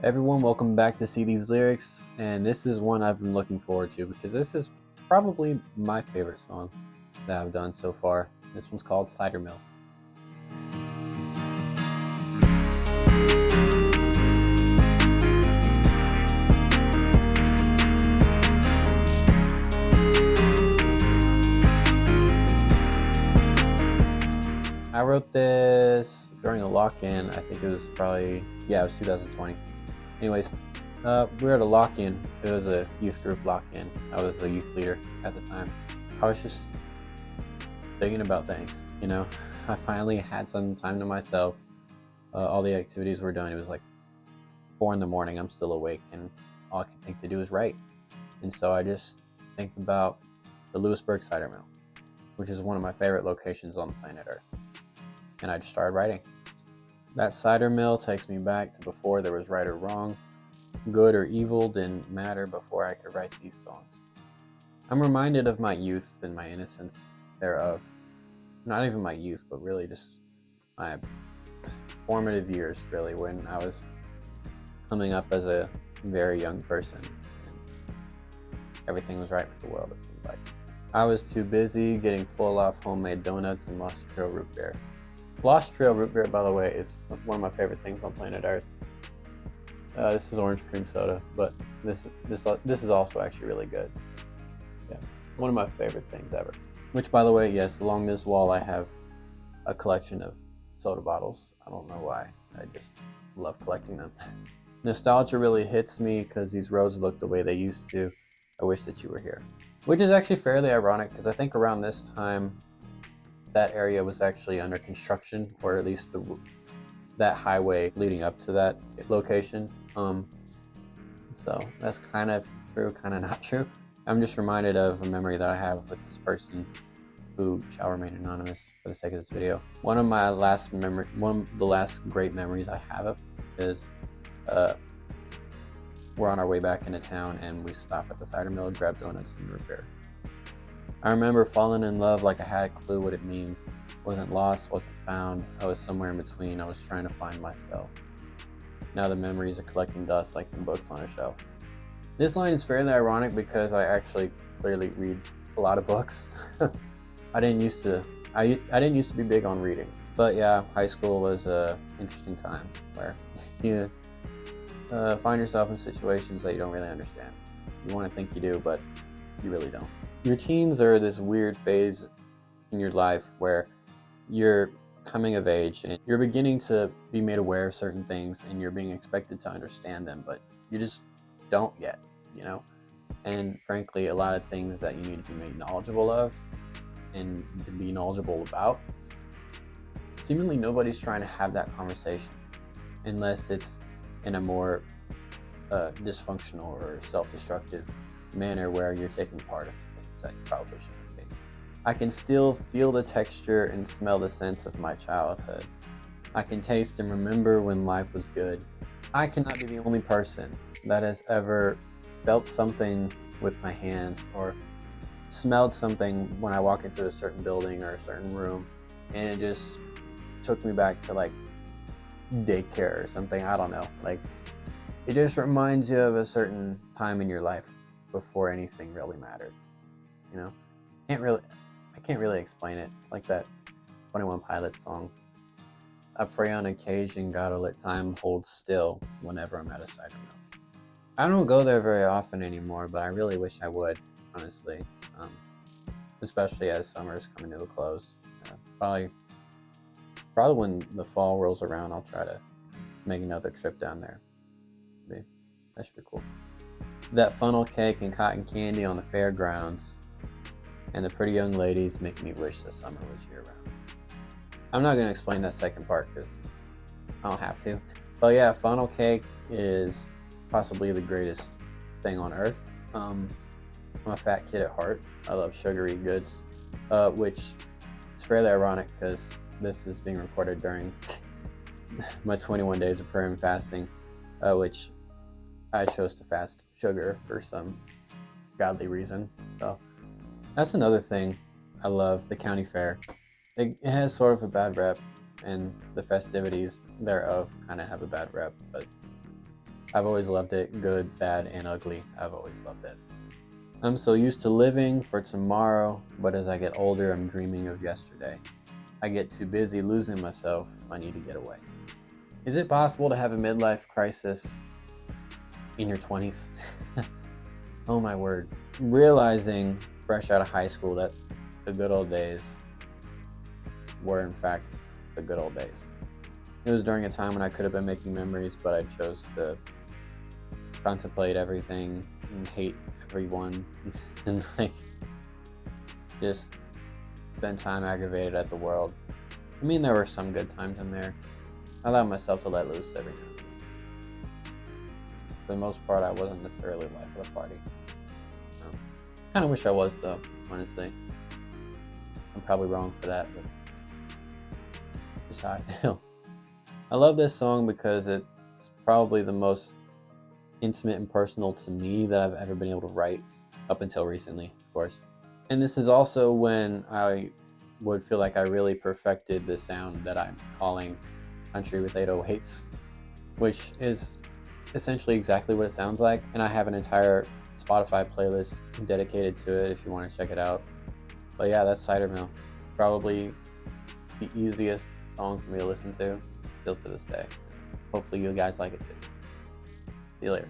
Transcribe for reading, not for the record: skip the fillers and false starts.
Everyone, welcome back to See These Lyrics, and this is one I've been looking forward to because this is probably my favorite song that I've done so far. This one's called Cider Mill. I wrote this during a lock-in. I think it was it was 2020. Anyways, we were at a lock-in. It was a youth group lock-in. I was a youth leader at the time. I was just thinking about things, I finally had some time to myself. All the activities were done. It was like 4 a.m. I'm still awake, and all I can think to do is write. And so I just think about the Lewisburg Cider Mill, which is one of my favorite locations on planet Earth. And I just started writing. That cider mill takes me back to before there was right or wrong. Good or evil didn't matter before I could write these songs. I'm reminded of my youth and my innocence thereof. Not even my youth, but really just my formative years, really, when I was coming up as a very young person and everything was right with the world, it seemed like. I was too busy getting full off homemade donuts and Lost Trail root beer. Lost Trail root beer, by the way, is one of my favorite things on planet Earth. This is orange cream soda, but this is also actually really good. Yeah, one of my favorite things ever. Which, by the way, yes, along this wall I have a collection of soda bottles. I don't know why. I just love collecting them. Nostalgia really hits me because these roads look the way they used to. I wish that you were here. Which is actually fairly ironic because I think around this time that area was actually under construction, or at least that highway leading up to that location. So that's kind of true, kind of not true. I'm just reminded of a memory that I have with this person who shall remain anonymous for the sake of this video. One of the last great memories I have of is we're on our way back into town and we stop at the cider mill, grab donuts and root beer. I remember falling in love like I had a clue what it means. Wasn't lost, wasn't found. I was somewhere in between. I was trying to find myself. Now the memories are collecting dust like some books on a shelf. This line is fairly ironic because I actually clearly read a lot of books. I didn't used to be big on reading. But yeah, high school was an interesting time where you find yourself in situations that you don't really understand. You want to think you do, but you really don't. Your teens are this weird phase in your life where you're coming of age and you're beginning to be made aware of certain things and you're being expected to understand them, but you just don't yet, And frankly, a lot of things that you need to be made knowledgeable of and to be knowledgeable about, seemingly nobody's trying to have that conversation unless it's in a more dysfunctional or self-destructive manner where you're taking part of things that you probably shouldn't be. I can still feel the texture and smell the sense of my childhood. I can taste and remember when life was good. I cannot be the only person that has ever felt something with my hands or smelled something when I walk into a certain building or a certain room, and it just took me back to like daycare or something. I don't know. Like, it just reminds you of a certain time in your life before anything really mattered. I can't really explain it. It's like that 21 Pilots song. I pray on occasion, God will let time hold still whenever I'm at a cider mill. I don't go there very often anymore, but I really wish I would, honestly. Especially as summer's coming to a close. Probably when the fall rolls around, I'll try to make another trip down there. That should be cool. That funnel cake and cotton candy on the fairgrounds, and the pretty young ladies make me wish the summer was year-round. I'm not going to explain that second part because I don't have to. But yeah, funnel cake is possibly the greatest thing on earth. I'm a fat kid at heart. I love sugary goods, which is fairly ironic because this is being recorded during my 21 days of prayer and fasting, which I chose to fast sugar for some godly reason. So that's another thing I love, the county fair. It has sort of a bad rep, and the festivities thereof kind of have a bad rep, but I've always loved it, good, bad, and ugly. I've always loved it. I'm so used to living for tomorrow, but as I get older, I'm dreaming of yesterday. I get too busy losing myself. I need to get away. Is it possible to have a midlife crisis in your 20s? Oh my word. Realizing fresh out of high school that the good old days were in fact the good old days. It was during a time when I could have been making memories, but I chose to contemplate everything and hate everyone and like just spend time aggravated at the world. I mean, there were some good times in there. I allowed myself to let loose every now and then. For the most part, I wasn't necessarily life of the party. Kind of wish I was, though, honestly. I'm probably wrong for that, but just how I feel. I love this song because it's probably the most intimate and personal to me that I've ever been able to write, up until recently, of course. And this is also when I would feel like I really perfected the sound that I'm calling country with 808s, which is essentially exactly what it sounds like. And I have an entire Spotify playlist dedicated to it if you want to check it out. But yeah, that's Cider Mill. Probably the easiest song for me to listen to still to this day. Hopefully you guys like it too. See you later.